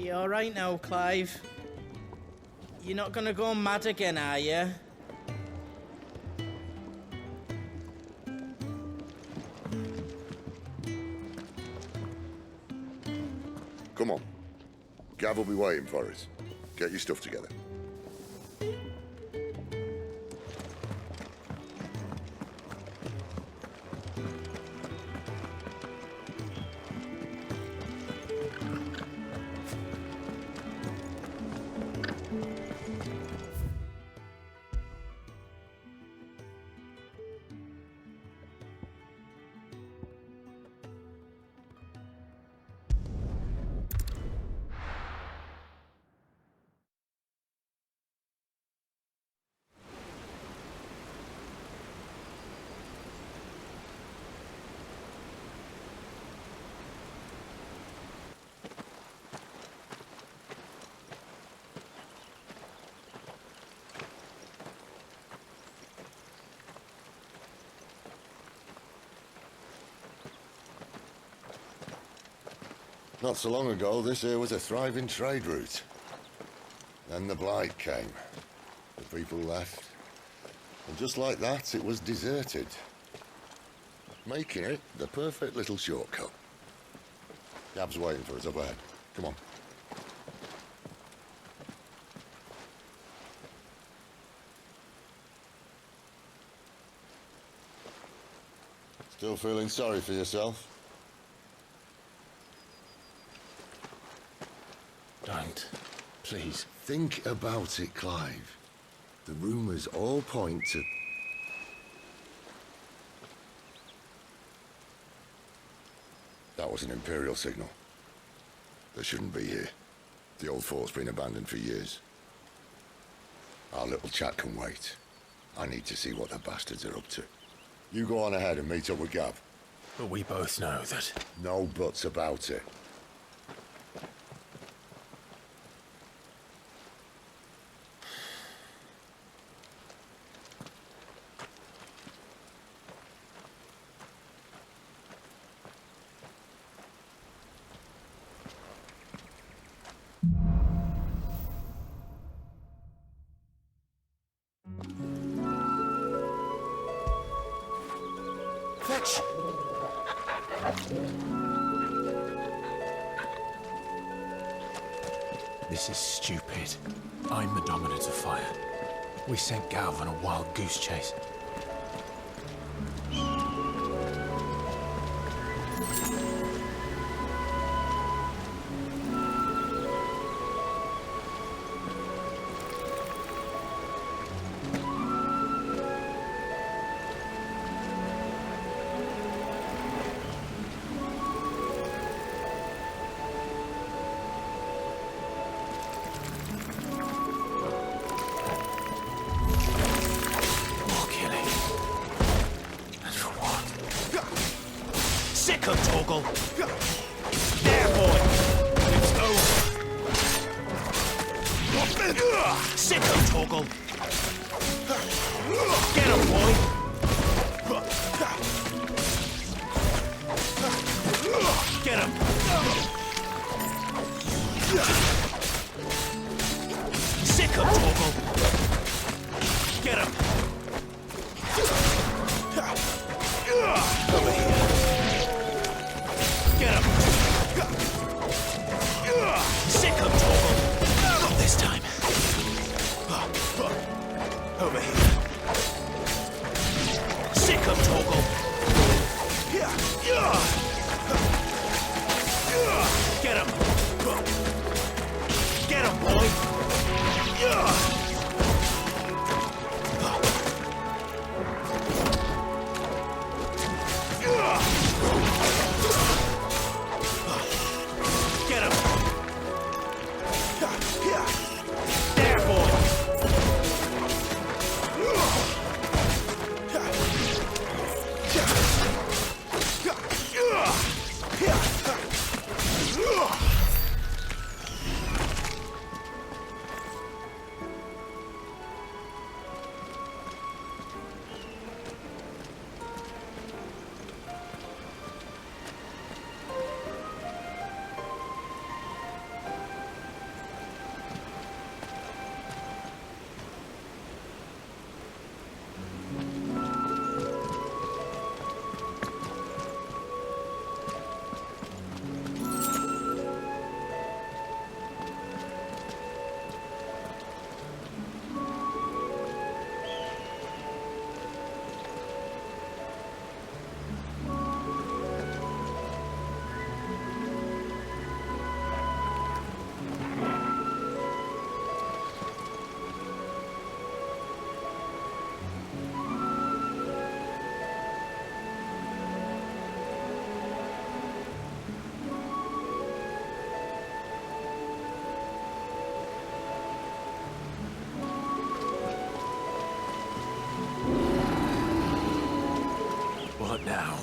you alright now, Clive? You're not gonna go mad again, are you? Come on. Gav will be waiting for us. Get your stuff together. Not so long ago, this here was a thriving trade route. Then the Blight came. The people left. And just like that, it was deserted. Making it the perfect little shortcut. Gab's waiting for us up ahead. Come on. Still feeling sorry for yourself? Don't. Please. Think about it, Clive. The rumours all point to... That was an Imperial signal. They shouldn't be here. The old fort's been abandoned for years. Our little chat can wait. I need to see what the bastards are up to. You go on ahead and meet up with Gav. But we both know that... No buts about it. This is stupid. I'm the dominant of fire. We sent Gav on a wild goose chase. now.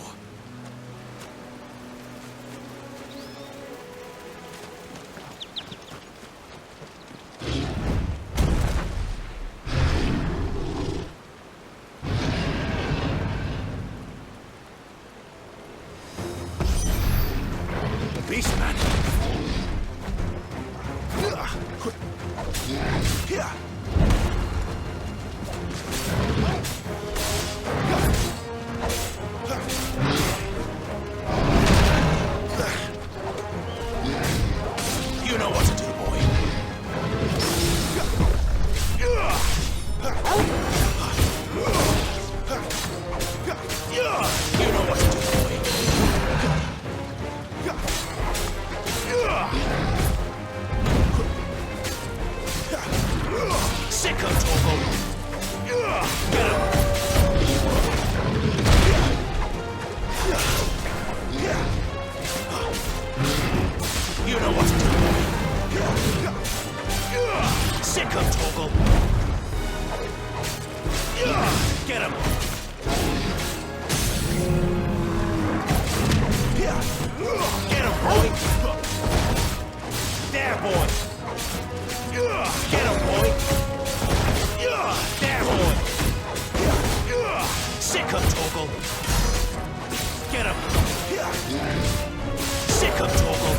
Beastman! Here! You know what to do, boy. You know what to do, boy. Sick of Togo. Get him. You know what to do, boy. Sick of Togo. Get him. Get him, boy. There, boy. Get him, boy. There, boy. Sick of Togo. Get him. Sick of Togo.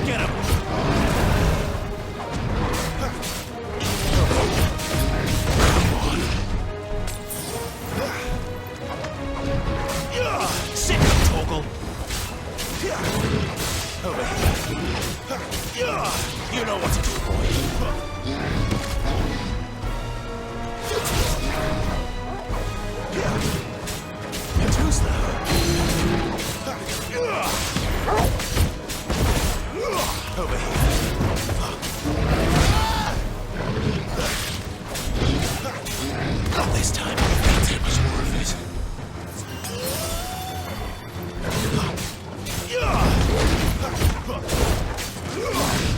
Get him. Come on. Sick of Togo. Over here. You know what to do, boy. And who's that? Over here. Not this time. Can't take much more of it.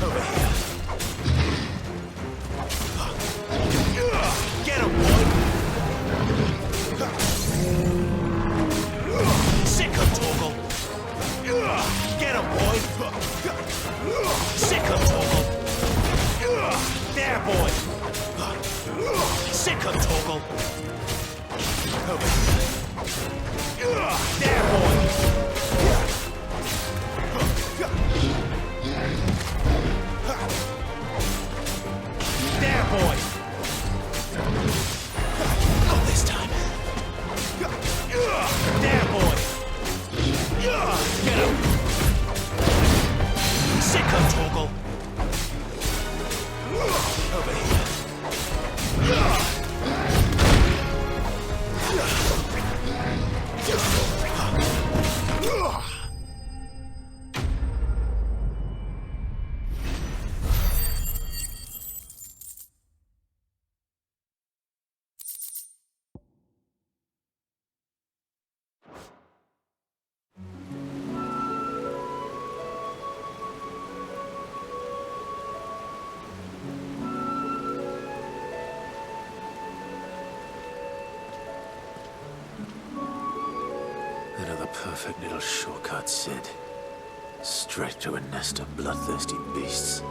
Over here. Get him, boy! Sick of Toggle! Get him, boy! Sick of Toggle! There, boy! Sick of Toggle! Over here. There, boy! There, boy! Not this time. There, boy! Get him! Sick of Toggle! Over here. Perfect little shortcut, Sid. Straight to a nest of bloodthirsty beasts.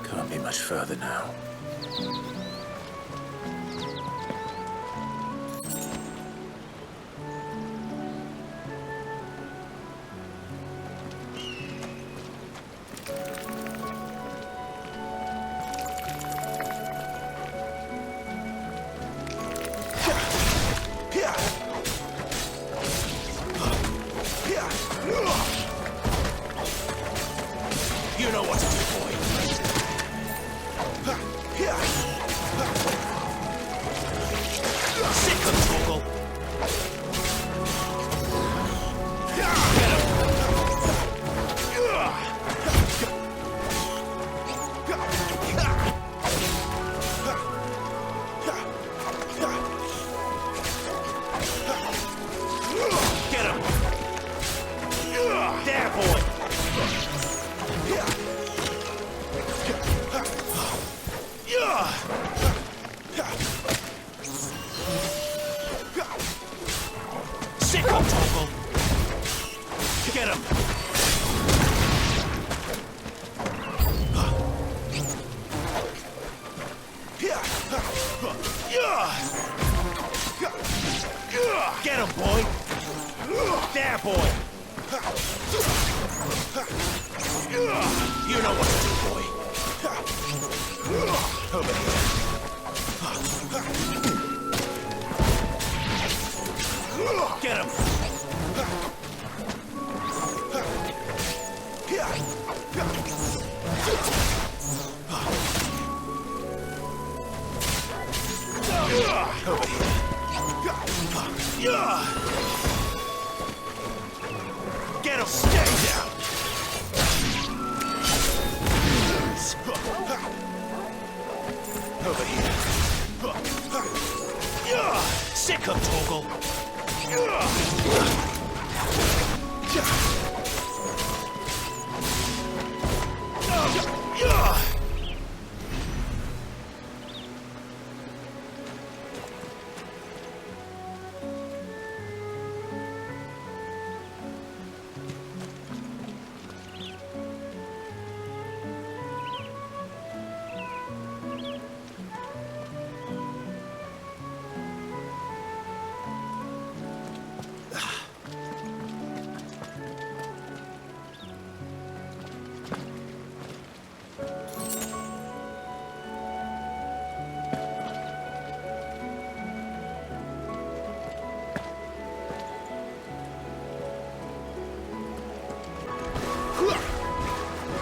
Can't be much further now. You know what to do, boy. Sick of Toggle. Get him. Get him. There, boy. Sick of Toggle. Get him. Get him, boy. There, boy. You know what to do, boy. Over here. Get him. Over here. Get him. Stay down. Over here. Sick of Toggle.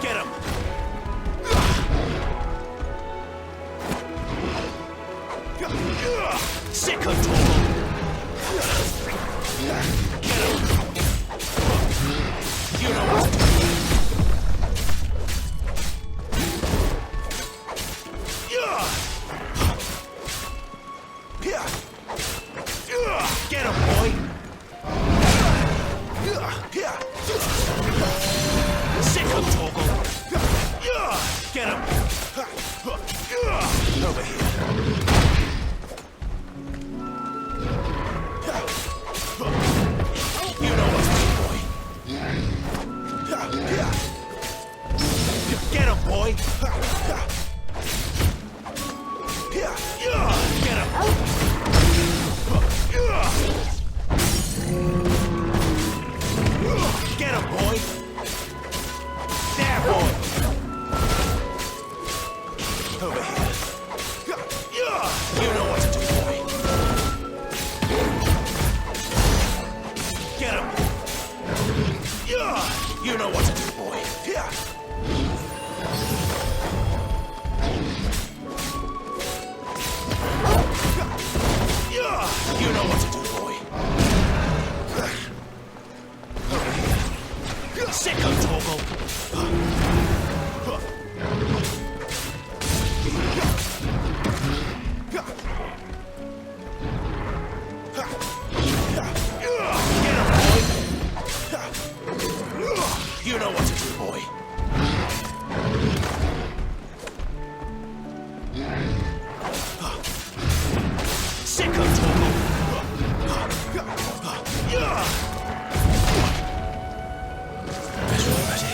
Get him! Sick of Toggle! Get him! You know what to do. Get him, boy! Sick of Toggle! Get him! Over here. You know what to do, boy. Get him, boy! Get him! Get him, boy! There, boy! Over here. You know what to do, boy. Get him! You know what to do, boy. You know what to do, boy. Over here. Sick of Toggle. You know what to do, boy. Sick of Toggle. Is all ready?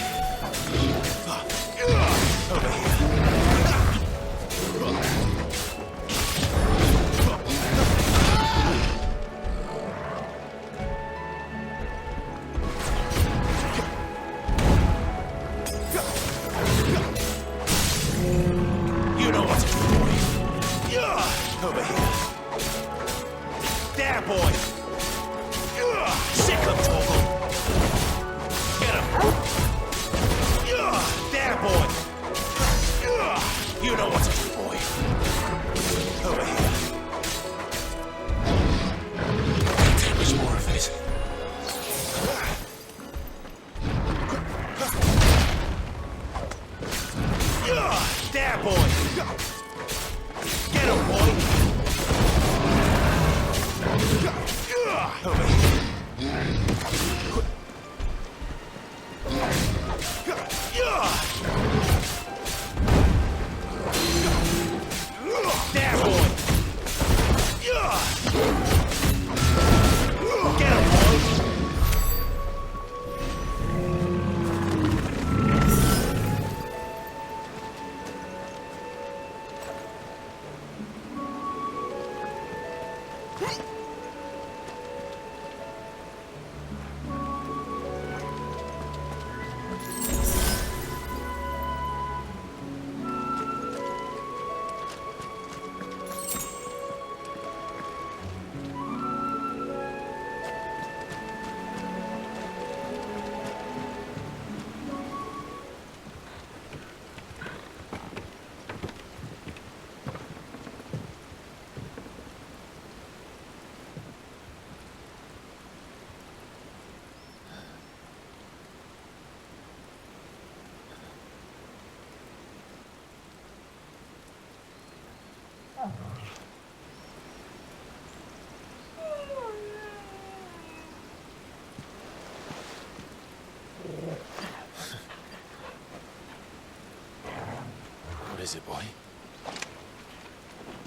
is it, boy?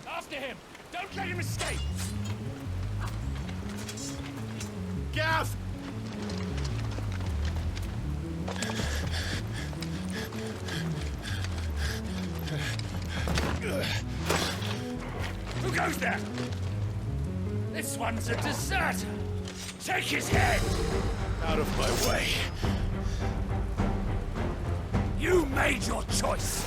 After him! Don't let him escape! Gav! Who goes there? This one's a deserter! Take his head! Out of my way. You made your choice!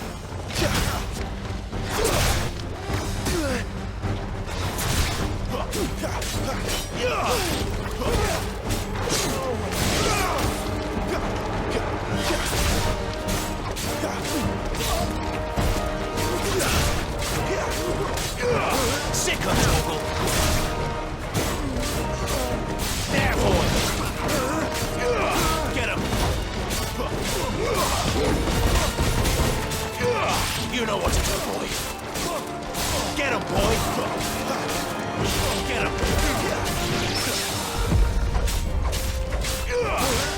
Sick of trouble. There, boy. Get him. You know what to do, boy. Get him, boy. Get him.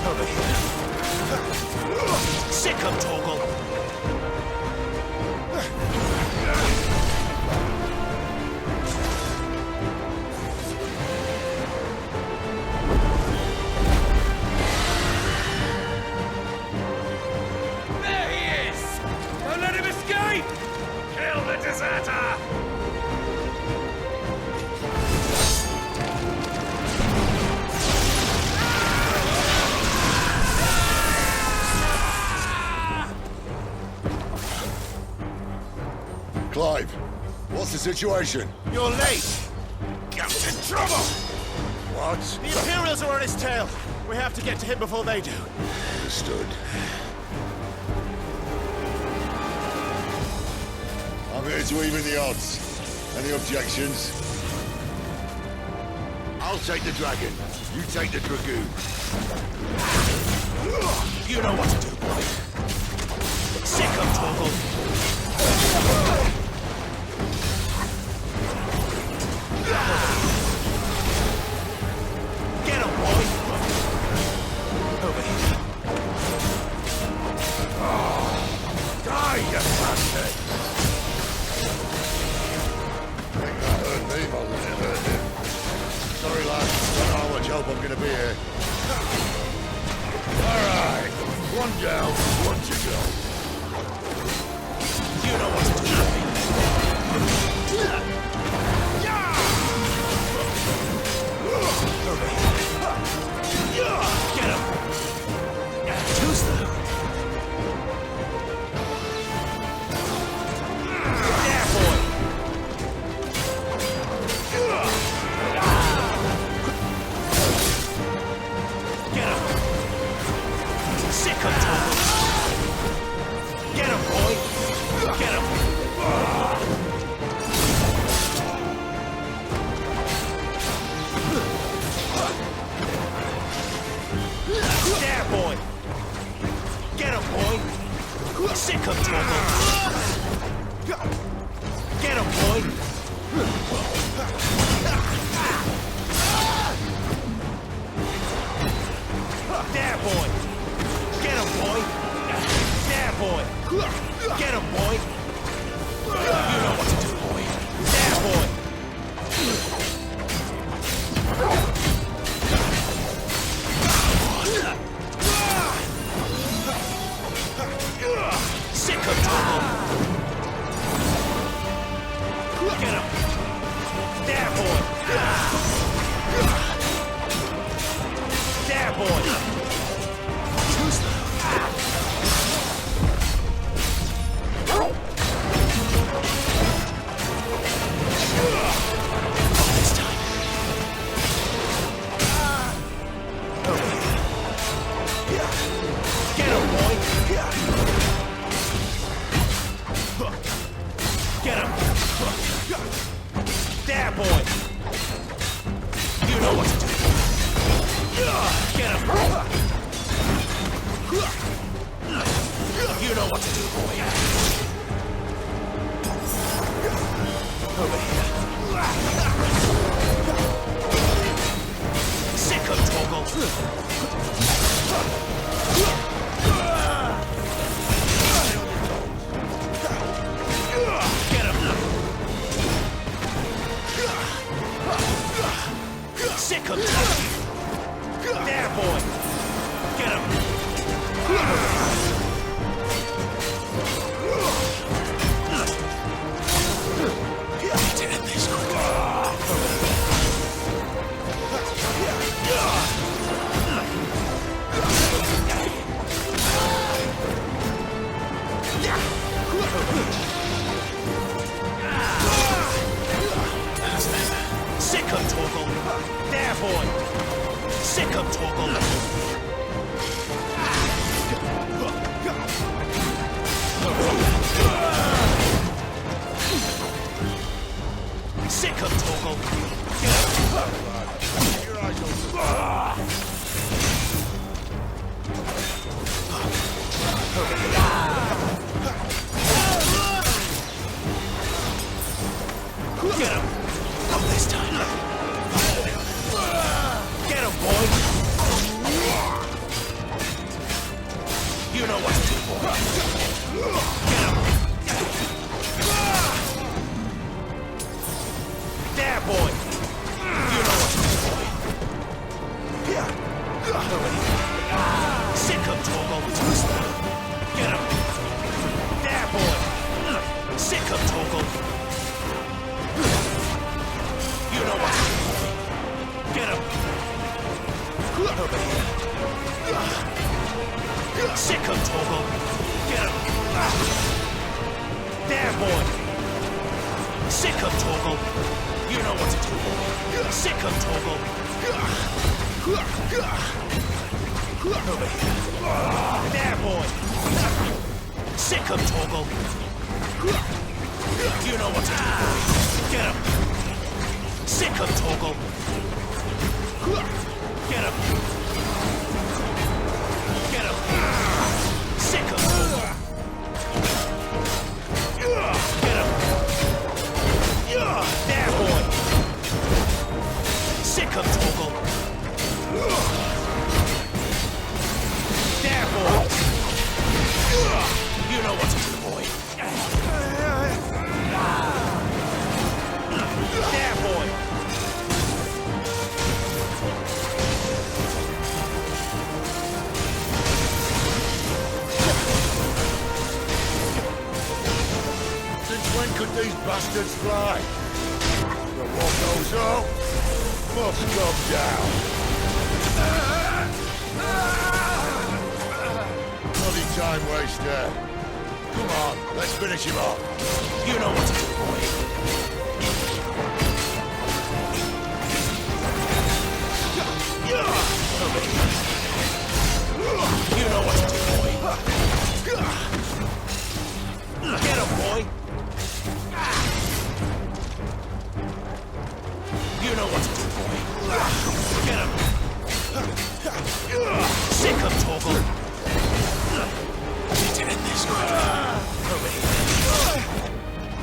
Over here. Sick of Torgal. Clive, what's the situation? You're late. Captain Trouble. What? The Imperials are on his tail. We have to get to him before they do. Understood. I'm here to even the odds. Any objections? I'll take the dragon. You take the dragoon. You know what to do, boy. Sick of Torgal. Get him, boy! Over here. Die, you bastard! Think that hurt me more than it hurt him. Sorry, lad. Don't know how much help I'm gonna be here. Alright. One down, one to go. You know what to do, boy. Over here. Get him! Who's that? There, boy! Get him! Sick of trouble! Get him, boy! Get him! There, boy! Get him, boy! Sick of trouble! Get him, boy! There, boy! Get him, boy! There, boy! Get him, boy! You know what to do, boy! There, boy! Sick of trouble! Get him! There, boy! There, boy! Who's that? This time. Over here. Get him, boy! Get him! There, boy! You know what to do. Get him! You know what to do, boy. Over here. Sick of Torgal. You know what to do, boy. Get him. There, boy. You know what to do, boy. Sick of Togo. Get him. There, boy. Sick of Togo. You know what to do, boy. Get him. Over here. Sick of Togo. Get him. There, boy. Sick of Togo. You know what to do, boy. Sick of Togo. Over here. There, boy. Sick of Togo. You know what to do, boy. Get him. Sick of Togo. Get him. Get him. Sick of Togo. Get him. There, boy. Sick of Togo. There, boy. You know what to do, boy. There, boy. Since when could these bastards fly? The war goes up, must come down. Bloody time waster. Come on, let's finish him off. You know what to do, boy. You know what to do, boy. Get him, boy. You know what to do, boy. Get him. Sick of Togo. Get it in this way.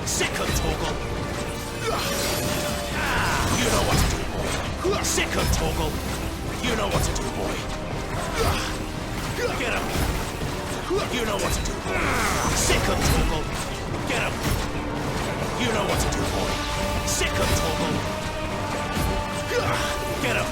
Sick of Togo. You know what to do, boy. Sick of Togo. You know what to do, boy. Get him. You know what to do, boy. Sick of Togo. Get him. You know what to do, boy. Sick of Togo. Get him.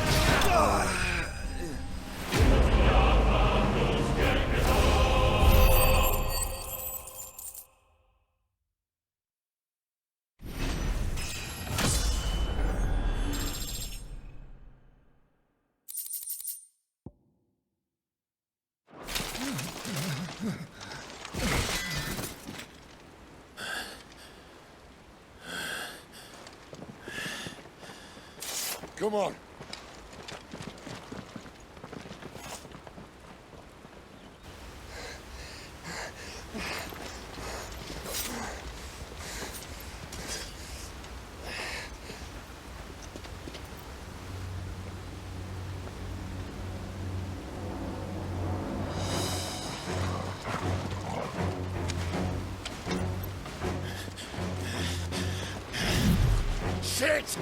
Come on. Shit!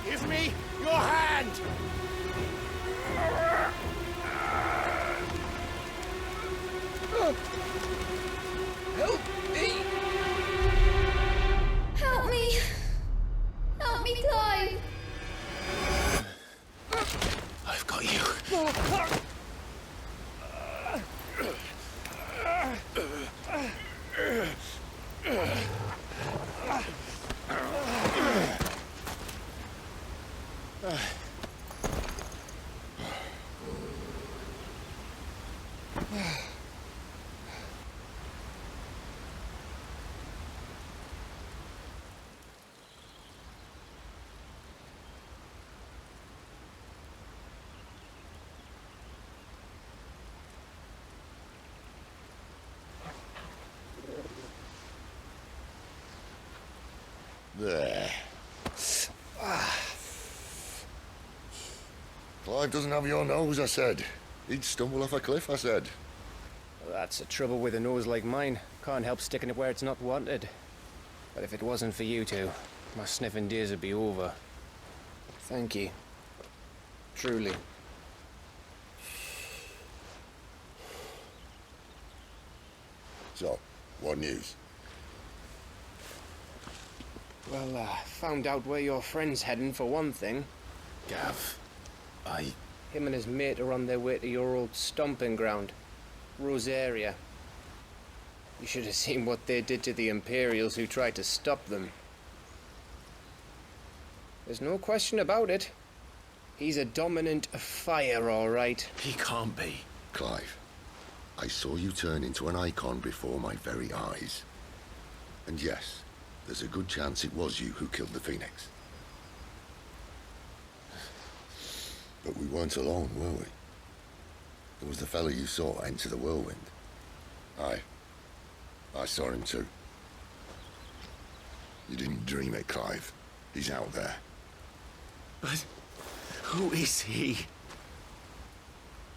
Give me your hand! Help me! Help me! Help me, Clive! I've got you. There. Clive doesn't have your nose, I said. He'd stumble off a cliff, I said. Well, that's the trouble with a nose like mine. Can't help sticking it where it's not wanted. But if it wasn't for you two, my sniffing days would be over. Thank you. Truly. So, what news? Well, found out where your friend's heading for one thing. Gav, Him and his mate are on their way to your old stomping ground, Rosaria. You should have seen what they did to the Imperials who tried to stop them. There's no question about it. He's a dominant fire, all right. He can't be. Clive, I saw you turn into an icon before my very eyes. And yes, there's a good chance it was you who killed the Phoenix. But we weren't alone, were we? There was the fellow you saw enter the whirlwind. I saw him too. You didn't dream it, Clive. He's out there. But who is he?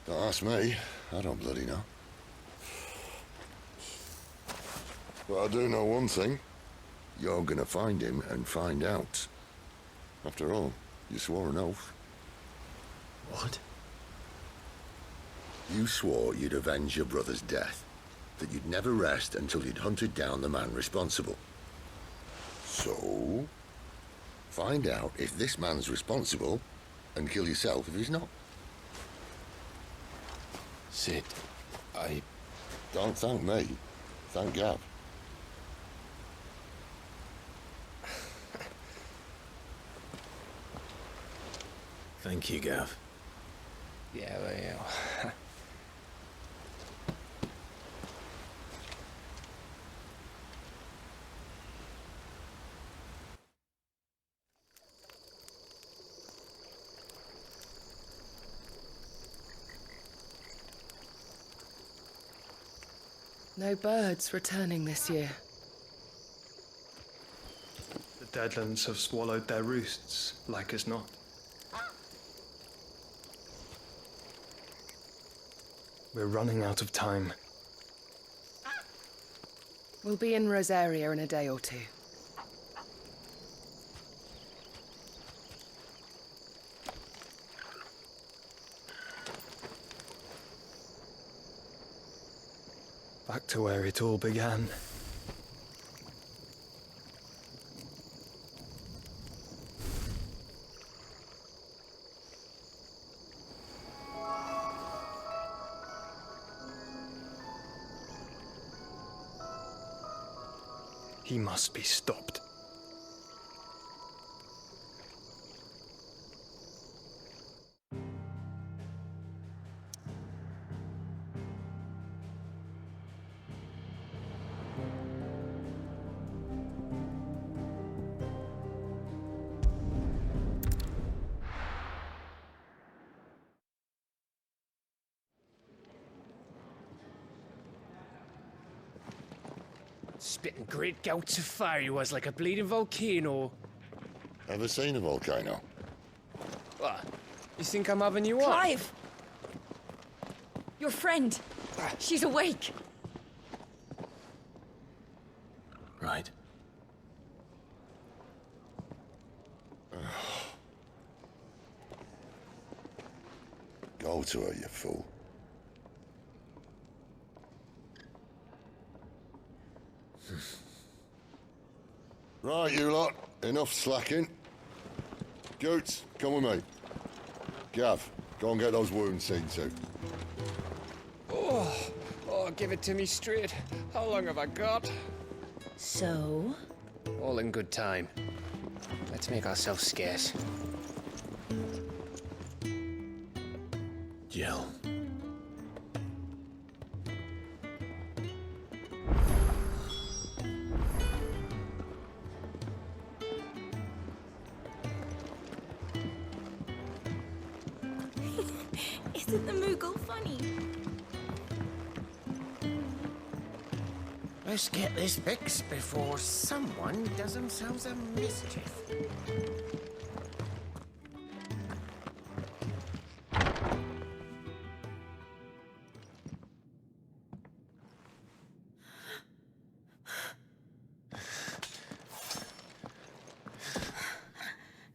Don't ask me. I don't bloody know. But I do know one thing. You're gonna find him and find out. After all, you swore an oath. What? You swore you'd avenge your brother's death, that you'd never rest until you'd hunted down the man responsible. So, find out if this man's responsible, and kill yourself if he's not. Sid, Don't thank me. Thank Gav. Thank you, Gav. Yeah, well, yeah. No birds returning this year. The Deadlands have swallowed their roosts, like as not. We're running out of time. We'll be in Rosaria in a day or two. Back to where it all began. He must be stopped. Spitting great gouts of fire he was, like a bleeding volcano. Ever seen a volcano? What? You think I'm having you on? Clive! Your friend. She's awake. Right. Go to her, you fool. Right, you lot. Enough slacking. Goots, come with me. Gav, go and get those wounds seen to. Oh, give it to me straight. How long have I got? So? All in good time. Let's make ourselves scarce. Jill. Isn't the Moogle funny? Let's get this fixed before someone does themselves a mischief.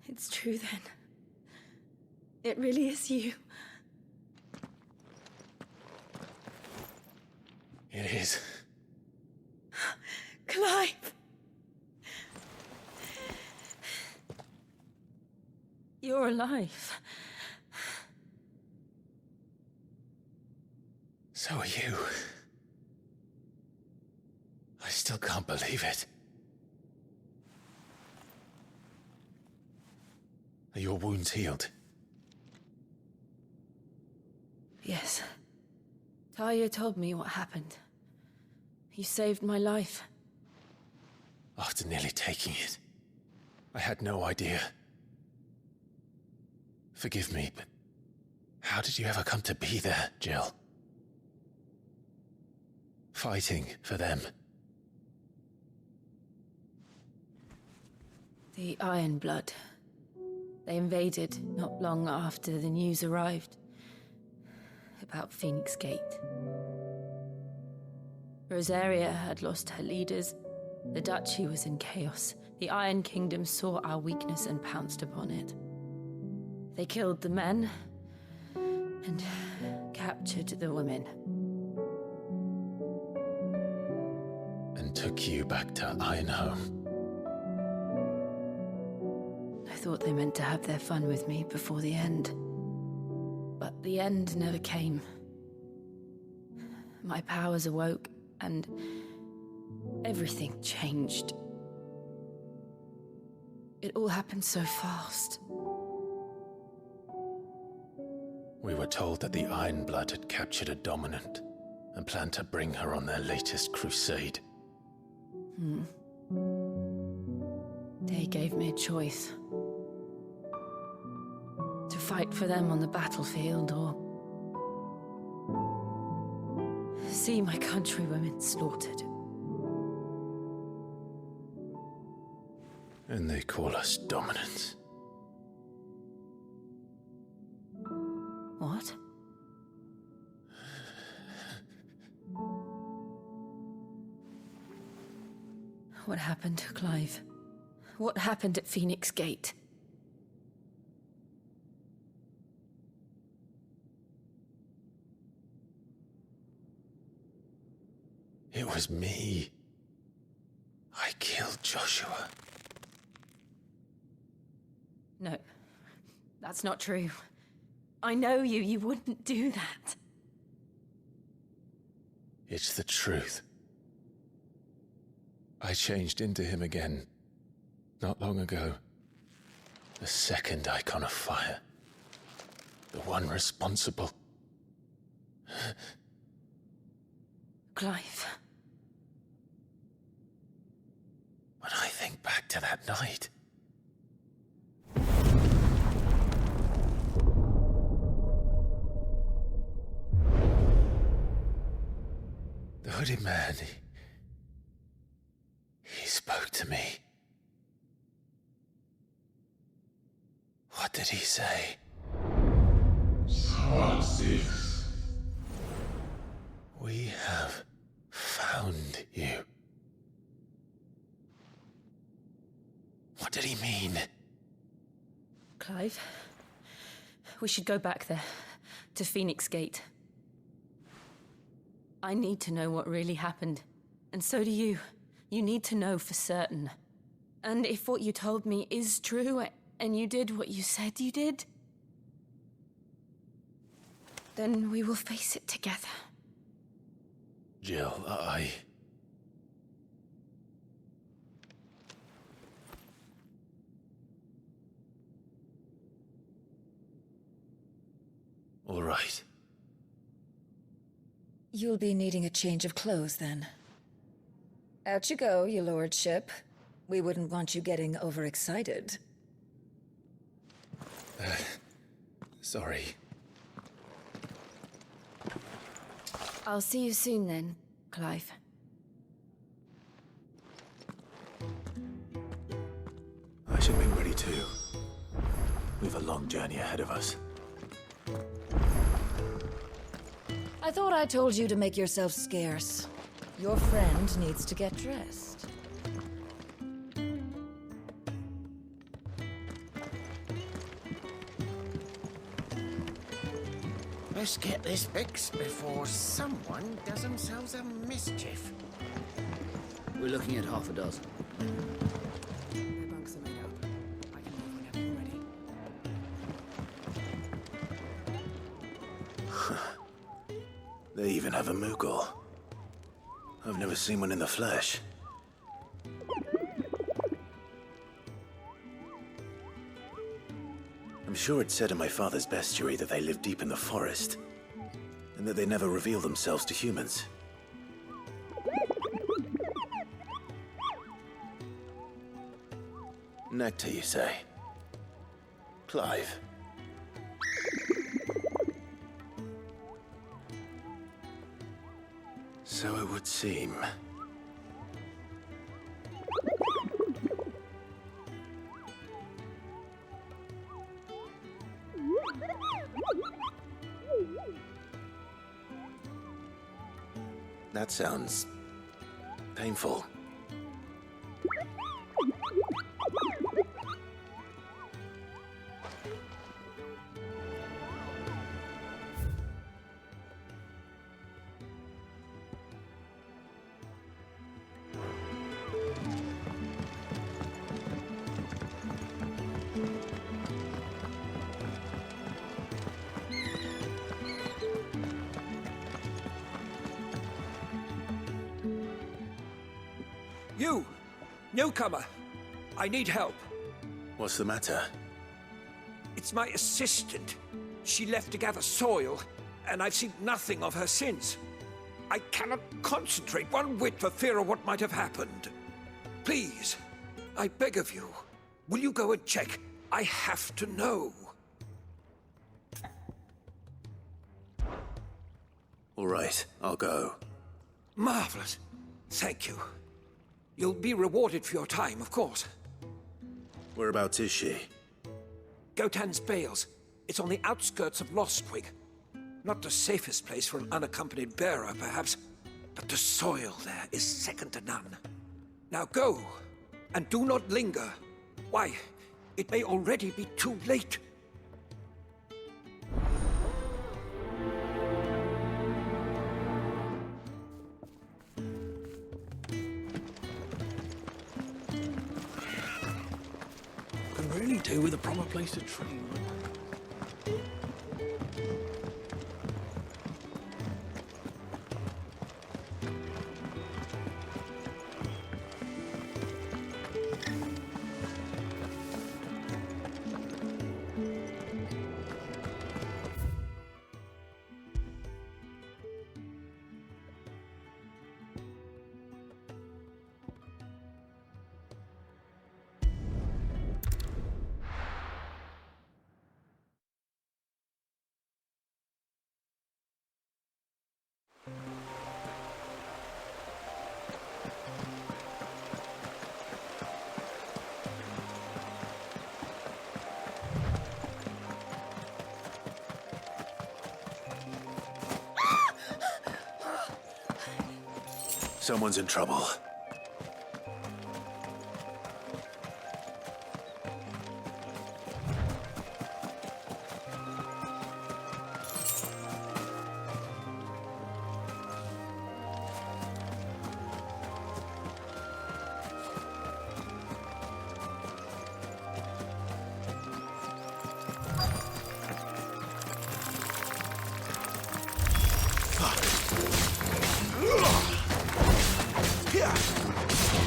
It's true then. It really is you. It is. Clive! You're alive. So are you. I still can't believe it. Are your wounds healed? Yes. Talia told me what happened. You saved my life. After nearly taking it, I had no idea. Forgive me, but how did you ever come to be there, Jill? Fighting for them. The Iron Blood. They invaded not long after the news arrived about Phoenix Gate. Rosaria had lost her leaders. The duchy was in chaos. The Iron Kingdom saw our weakness and pounced upon it. They killed the men and captured the women. And took you back to Ironhome. I thought they meant to have their fun with me before the end. But the end never came. My powers awoke, and everything changed. It all happened so fast. We were told that the Iron Blood had captured a dominant and planned to bring her on their latest crusade. They gave me a choice. To fight for them on the battlefield, or see my countrywomen slaughtered. And they call us dominants. What? What happened, Clive? What happened at Phoenix Gate? It was me. I killed Joshua. No, that's not true. I know you. You wouldn't do that. It's the truth. I changed into him again, not long ago. The second icon of fire. The one responsible. Clive. When I think back to that night... The hooded man, he spoke to me. What did he say? Francis. We have found you. What did he mean? Clive, we should go back there, to Phoenix Gate. I need to know what really happened. And so do you. You need to know for certain. And if what you told me is true, and you did what you said you did, then we will face it together. Jill, All right. You'll be needing a change of clothes, then. Out you go, your lordship. We wouldn't want you getting overexcited. Sorry. I'll see you soon then, Clive. have a long journey ahead of us. I thought I told you to make yourself scarce. Your friend needs to get dressed. Let's get this fixed before someone does themselves a mischief. We're looking at half a dozen. The bunks are made up. I can leave whenever you're ready. They even have a Mughal. I've never seen one in the flesh. I'm sure it said in my father's bestiary that they live deep in the forest, and that they never reveal themselves to humans. Nectar, you say? Clive. So it would seem. That sounds painful. You! Newcomer! I need help. What's the matter? It's my assistant. She left to gather soil, and I've seen nothing of her since. I cannot concentrate one whit for fear of what might have happened. Please, I beg of you, will you go and check? I have to know. All right, I'll go. Marvelous. Thank you. You'll be rewarded for your time, of course. Whereabouts is she? Gotan's Bales. It's on the outskirts of Lostwig. Not the safest place for an unaccompanied bearer, perhaps, but the soil there is second to none. Now go, and do not linger. Why, it may already be too late. Could really do with a proper place to train. Someone's in trouble.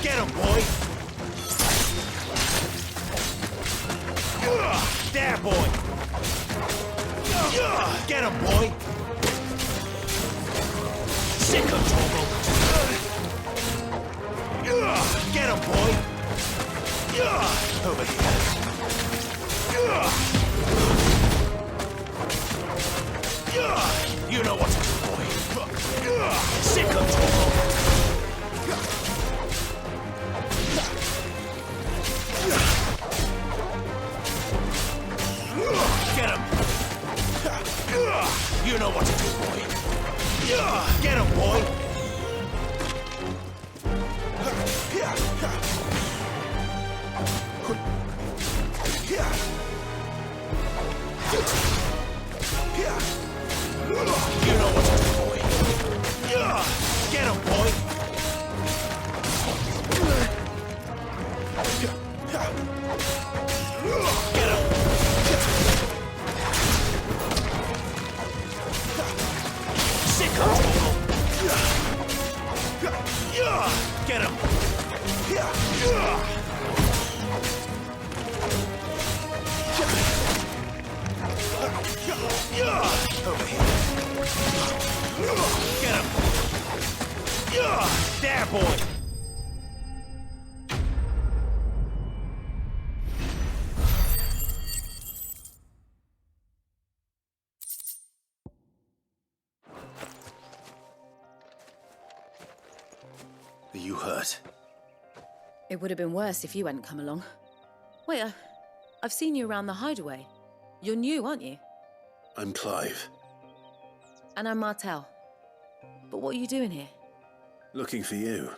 Get him, boy! There, boy! Get him, boy! Sick of trouble! Get him, boy! Over here! You know what to do, boy! Sick of trouble! You know what to do, boy. Get him, boy. You know what to do, boy. Get him, boy. Get him. Sick of trouble. Get him. Over here. Get him. There, boy. Are you hurt? It would have been worse if you hadn't come along. Wait, I've seen you around the hideaway. You're new, aren't you? I'm Clive. And I'm Martel. But what are you doing here? Looking for you.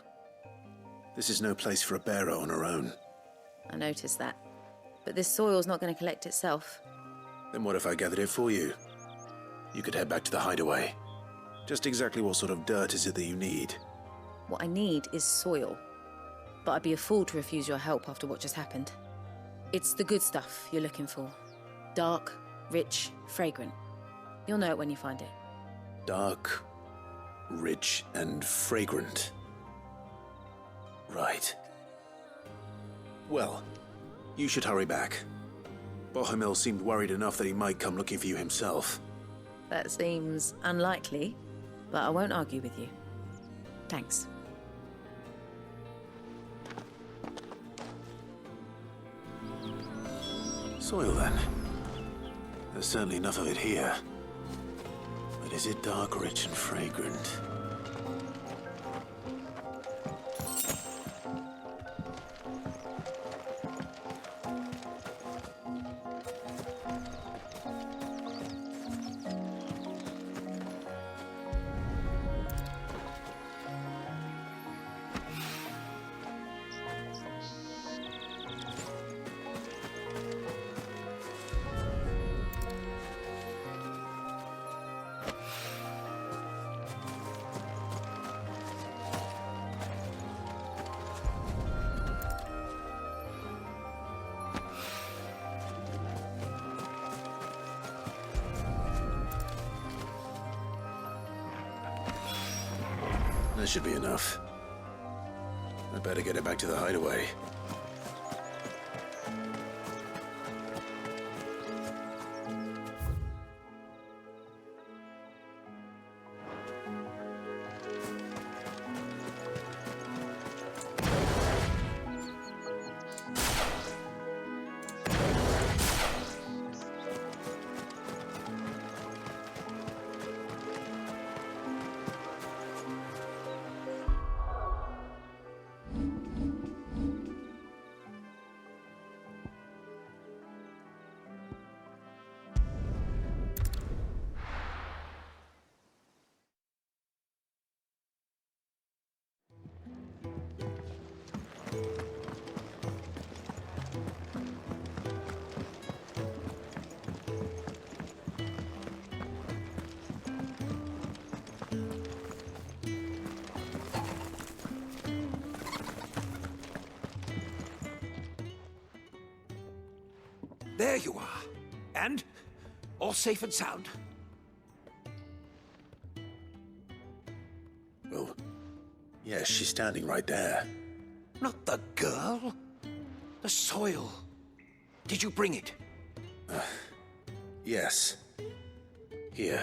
This is no place for a bearer on her own. I noticed that. But this soil's not going to collect itself. Then what if I gathered it for you? You could head back to the hideaway. Just exactly what sort of dirt is it that you need? What I need is soil. But I'd be a fool to refuse your help after what just happened. It's the good stuff you're looking for. Dark, rich, fragrant. You'll know it when you find it. Dark, rich, and fragrant. Right. Well, you should hurry back. Bohemil seemed worried enough that he might come looking for you himself. That seems unlikely, but I won't argue with you. Thanks. Soil, then. There's certainly enough of it here. But is it dark, rich, and fragrant? That should be enough. I better get it back to the hideaway. There you are. And? All safe and sound? Well, yes, she's standing right there. Not the girl. The soil. Did you bring it? Yes. Here.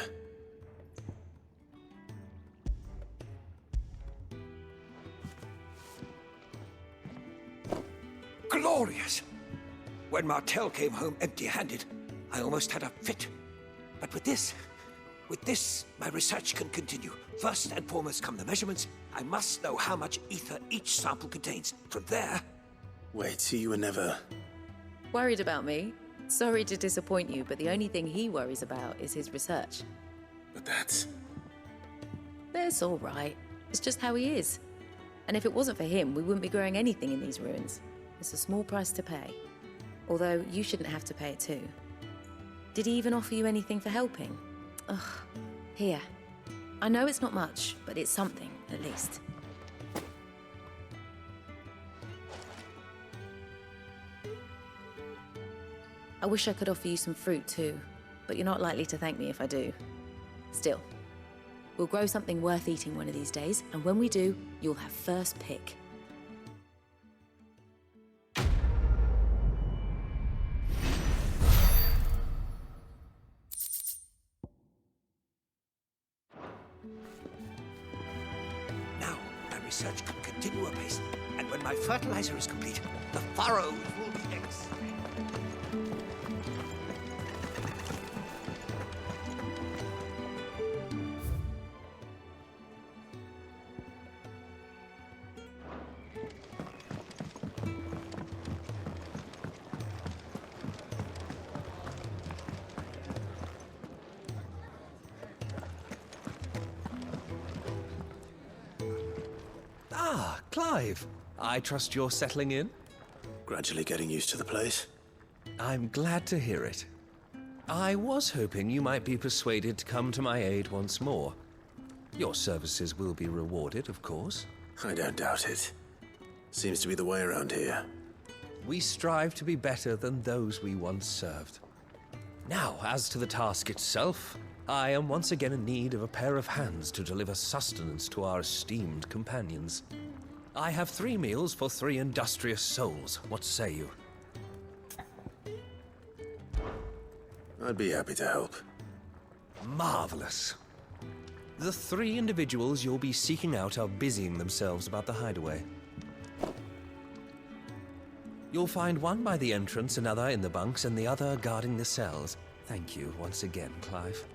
Glorious! When Martel came home empty-handed, I almost had a fit. But with this, my research can continue. First and foremost come the measurements. I must know how much ether each sample contains. From there... Wait, so you were never... Worried about me? Sorry to disappoint you, but the only thing he worries about is his research. But that's... That's all right. It's just how he is. And if it wasn't for him, we wouldn't be growing anything in these ruins. It's a small price to pay. Although, you shouldn't have to pay it too. Did he even offer you anything for helping? Ugh. Here. I know it's not much, but it's something, at least. I wish I could offer you some fruit too, but you're not likely to thank me if I do. Still, we'll grow something worth eating one of these days, and when we do, you'll have first pick. Now, my research can continue apace, and when my fertilizer is complete, the furrows will be excellent. Ah, Clive. I trust you're settling in? Gradually getting used to the place. I'm glad to hear it. I was hoping you might be persuaded to come to my aid once more. Your services will be rewarded, of course. I don't doubt it. Seems to be the way around here. We strive to be better than those we once served. Now, as to the task itself, I am once again in need of a pair of hands to deliver sustenance to our esteemed companions. I have 3 meals for 3 industrious souls. What say you? I'd be happy to help. Marvelous. The 3 individuals you'll be seeking out are busying themselves about the hideaway. You'll find one by the entrance, another in the bunks, and the other guarding the cells. Thank you once again, Clive.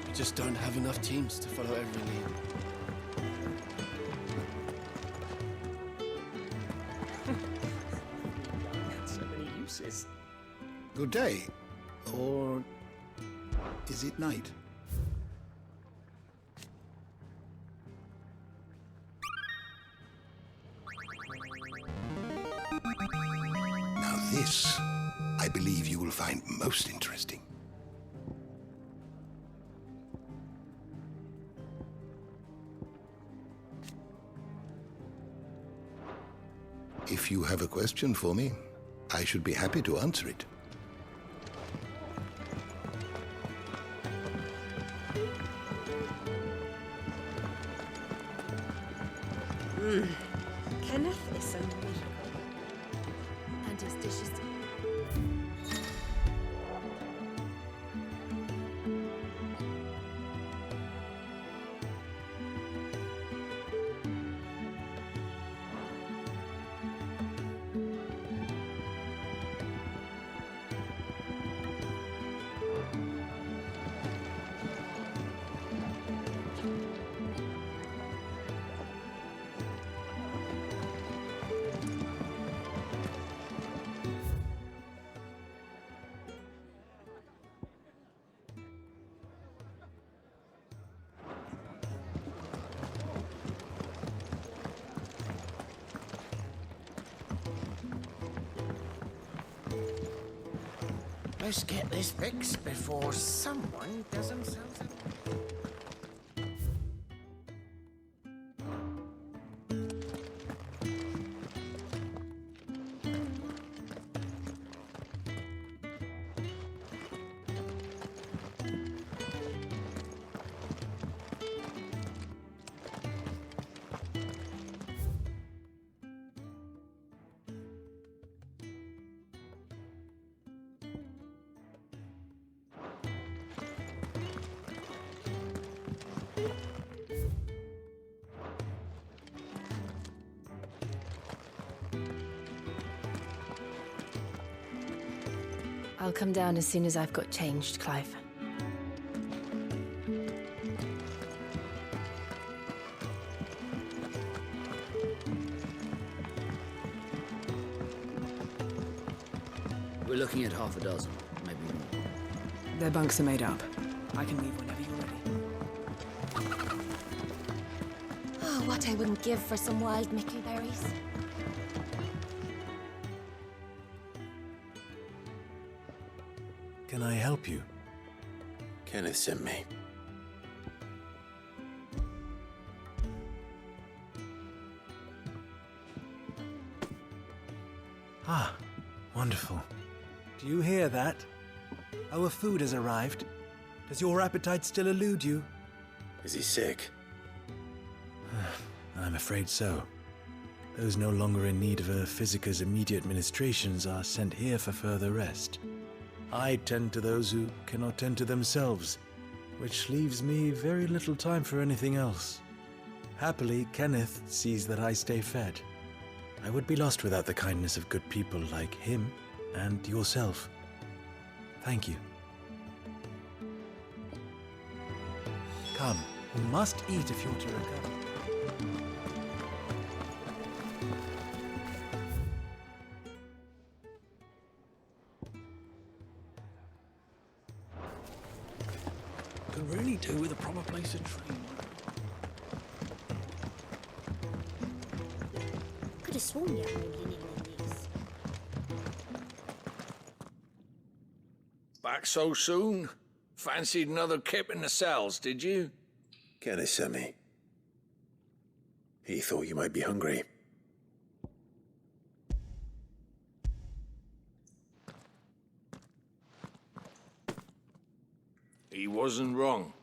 We just don't have enough teams to follow every lead. So many uses. Good day. Or is it night? Now this, I believe you will find most interesting. If you have a question for me, I should be happy to answer it. Kenneth is so magical. And his dishes. Let's get this fixed before someone does themselves a... I'll come down as soon as I've got changed, Clive. looking at half a dozen, maybe more. Their bunks are made up. I can leave whenever you're ready. Oh, what I wouldn't give for some wild mickleberries. Can I help you? Kenneth sent me. Ah, wonderful. Do you hear that? Our food has arrived. Does your appetite still elude you? Is he sick? I'm afraid so. Those no longer in need of a physicker's immediate ministrations are sent here for further rest. I tend to those who cannot tend to themselves, which leaves me very little time for anything else. Happily, Kenneth sees that I stay fed. I would be lost without the kindness of good people like him and yourself. Thank you. Come, you must eat if you're to recover. Could really do with a proper place to train. Could have sworn you had been in these. Back so soon? Fancied another kip in the cells, did you? Kenneth sent me. He thought you might be hungry. He wasn't wrong.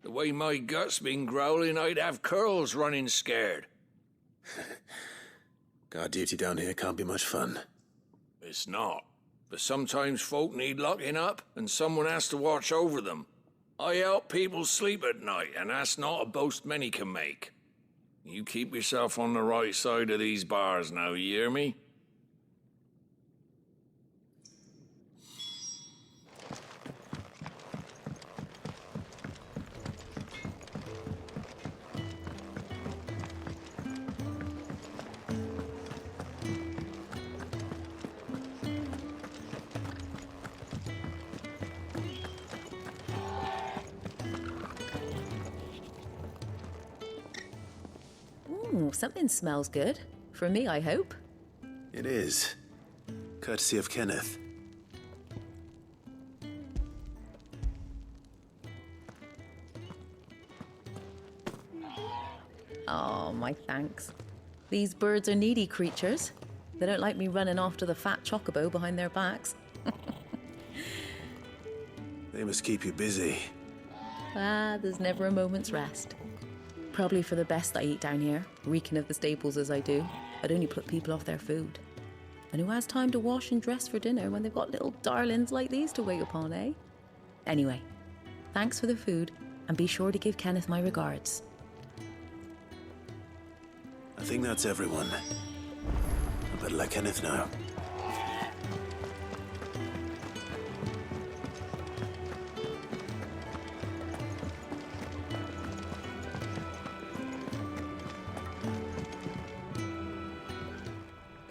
The way my gut's been growling, I'd have curls running scared. Guard duty down here can't be much fun. It's not. But sometimes folk need locking up, and someone has to watch over them. I help people sleep at night, and that's not a boast many can make. You keep yourself on the right side of these bars now, you hear me? Ooh, something smells good. For me, I hope. It is. Courtesy of Kenneth. Oh, my thanks. These birds are needy creatures. They don't like me running after the fat chocobo behind their backs. They must keep you busy. Ah, there's never a moment's rest. Probably for the best I eat down here, reeking of the staples as I do. I'd only put people off their food. And who has time to wash and dress for dinner when they've got little darlings like these to wait upon, eh? Anyway, thanks for the food, and be sure to give Kenneth my regards. I think that's everyone. I better let Kenneth know.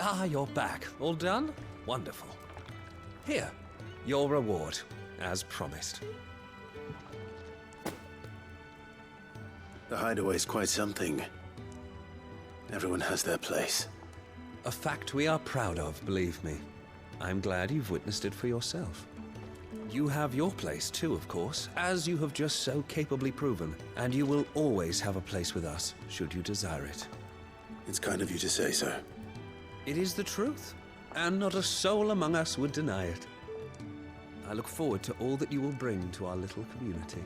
Ah, you're back. All done? Wonderful. Here, your reward, as promised. The hideaway's quite something. Everyone has their place. A fact we are proud of, believe me. I'm glad you've witnessed it for yourself. You have your place too, of course, as you have just so capably proven, and you will always have a place with us, should you desire it. It's kind of you to say so. It is the truth, and not a soul among us would deny it. I look forward to all that you will bring to our little community.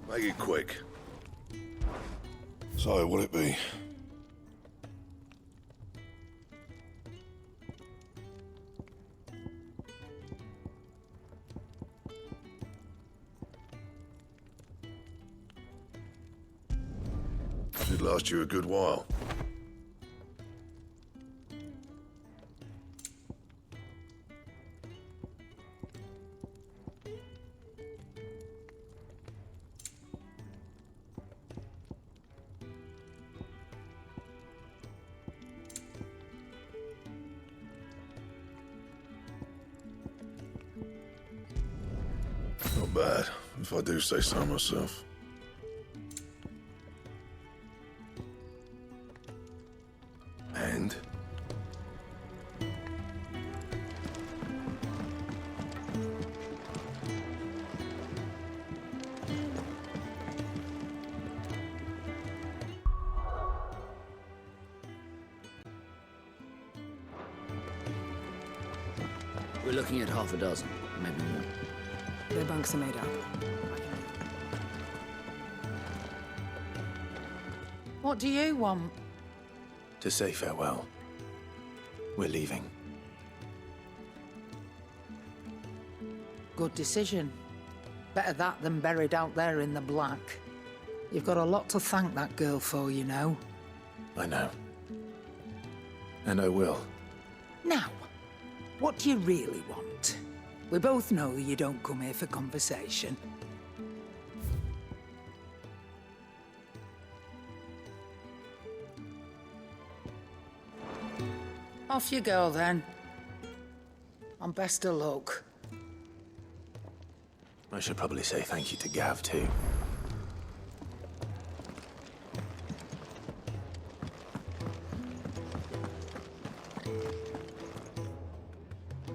Make it quick. So, what'll it be? Should last you a good while. Not bad, if I do say so myself. And? We're looking at half a dozen, maybe more. Their bunks are made up. What do you want? To say farewell. We're leaving. Good decision. Better that than buried out there in the black. You've got a lot to thank that girl for, you know. I know. And I will. Now, what do you really want? We both know you don't come here for conversation. Off you go, then. And best of luck. I should probably say thank you to Gav, too.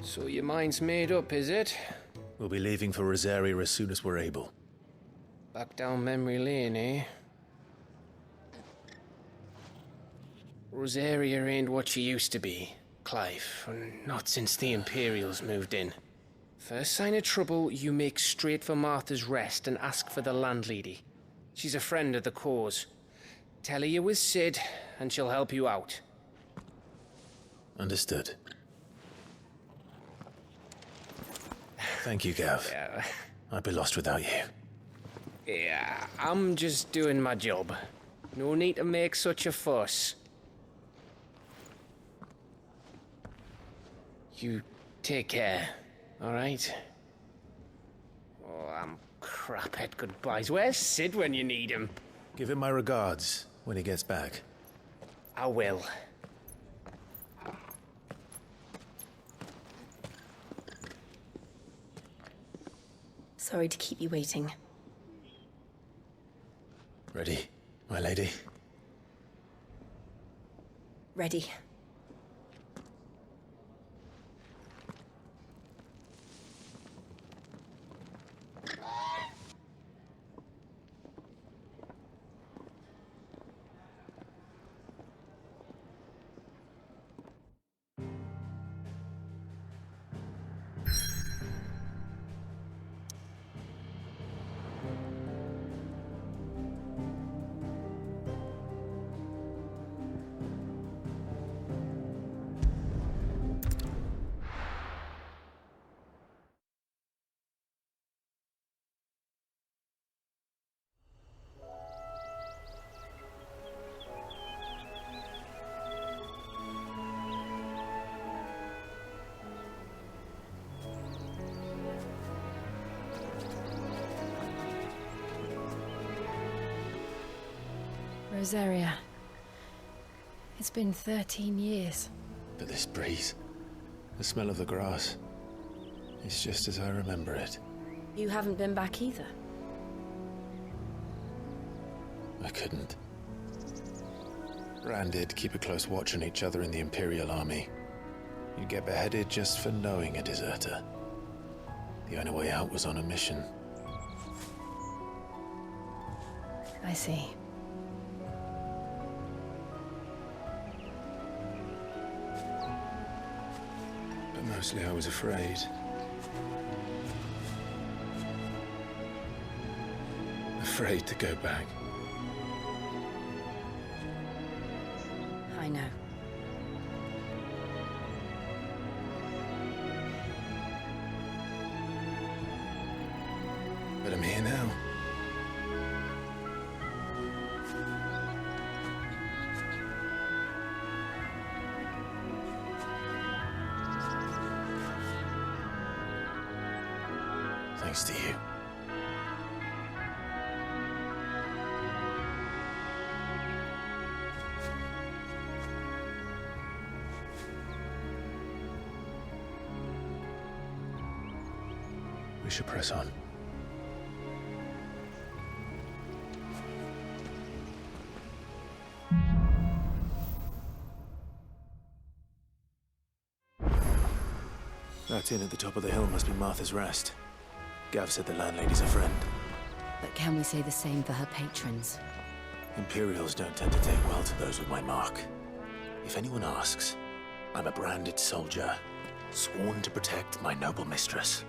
So your mind's made up, is it? We'll be leaving for Rosaria as soon as we're able. Back down memory lane, eh? Rosaria ain't what she used to be, Clive. Not since the Imperials moved in. First sign of trouble, you make straight for Martha's Rest and ask for the landlady. She's a friend of the cause. Tell her you're with Sid, and she'll help you out. Understood. Thank you, Gav. Yeah. I'd be lost without you. Yeah, I'm just doing my job. No need to make such a fuss. You take care, all right? Oh, I'm crap at goodbyes. Where's Sid when you need him? Give him my regards when he gets back. I will. Sorry to keep you waiting. Ready, my lady? Ready. Rosaria. It's been 13 years. But this breeze, the smell of the grass, it's just as I remember it. You haven't been back either. I couldn't. Rand did keep a close watch on each other in the Imperial Army. You'd get beheaded just for knowing a deserter. The only way out was on a mission. I see. But mostly I was afraid. Afraid to go back. I know. But I'm here now. Thanks to you. We should press on. That inn at the top of the hill must be Martha's Rest. Gav said the landlady's a friend. But can we say the same for her patrons? Imperials don't tend to take well to those with my mark. If anyone asks, I'm a branded soldier, sworn to protect my noble mistress.